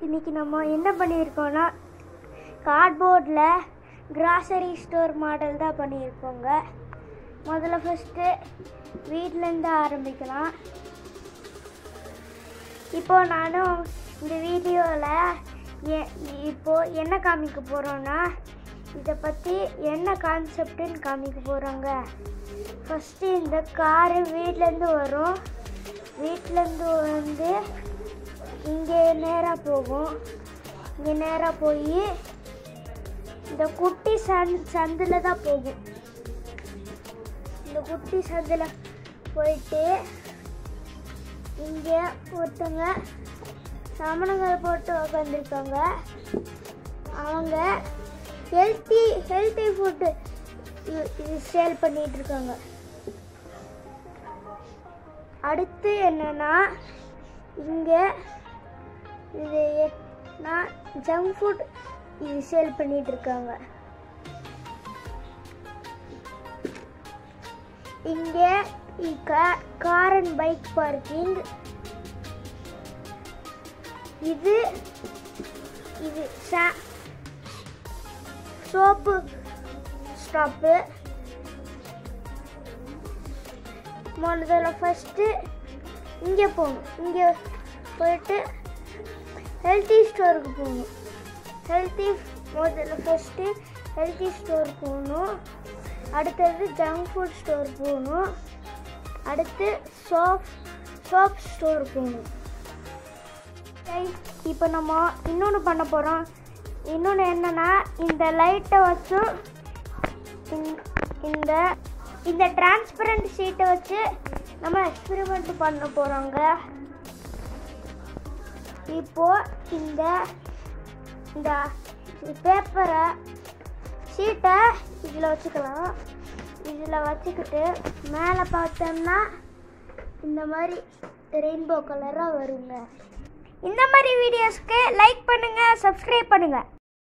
இன்னைக்கு நம்ம என்ன பண்ணியிருக்கோம்னா கார்ட்போர்டில் கிராசரி ஸ்டோர் மாடல் தான் பண்ணியிருக்கோங்க. முதல்ல ஃபஸ்ட்டு வீட்டிலேருந்து ஆரம்பிக்கலாம். இப்போது நானும் இந்த வீடியோவில் இப்போது என்ன காமிக்க போகிறோன்னா இதை பற்றி என்ன கான்செப்டுன்னு காமிக்க போகிறோங்க. ஃபஸ்ட்டு இந்த காரு வீட்டிலேருந்து வரும். வீட்டிலேருந்து வந்து இங்கே நேராக போகும். இங்கே நேராக போய் இந்த குட்டி சந்தில் தான் போகும். இந்த குட்டி சந்தில் போயிட்டு இங்கே ஒருத்தங்க சமணங்கள் போட்டு உட்காந்துருக்காங்க. அவங்க ஹெல்த்தி ஃபுட்டு இது சேல் பண்ணிகிட்ருக்காங்க. அடுத்து என்னென்னா இங்கே இது ஜங்க் ஃபுட் இது சேல் பண்ணிகிட்ருக்காங்க. இங்கே கார் அண்ட் பைக் பார்க்கிங். இது சோப்பு ஸ்டாப்பு. முதல்ல ஃபஸ்ட்டு இங்கே போகணும். இங்கே போயிட்டு ஹெல்த்தி ஸ்டோருக்கு போகணும். முதல்ல ஃபஸ்ட்டு ஹெல்த்தி ஸ்டோர் போகணும். அடுத்தது ஜங்க் ஃபுட் ஸ்டோர் போகணும். அடுத்து சோப் ஸ்டோர் போகணும். இப்போ நம்ம இன்னொன்று பண்ண போகிறோம். இன்னொன்று என்னென்னா இந்த லைட்டை வச்சு இந்த டிரான்ஸ்பரண்ட் ஷீட்டை வச்சு நம்ம எக்ஸ்பெரிமெண்ட் பண்ண போகிறோங்க. இப்போது இந்த பேப்பரை ஷீட்டை இதில் வச்சுக்கலாம். இதில் வச்சுக்கிட்டு மேலே பார்த்தோம்னா இந்த மாதிரி ரெயின்போ கலராக வருங்க. இந்த மாதிரி வீடியோஸ்க்கு லைக் பண்ணுங்கள், சப்ஸ்கிரைப் பண்ணுங்கள்.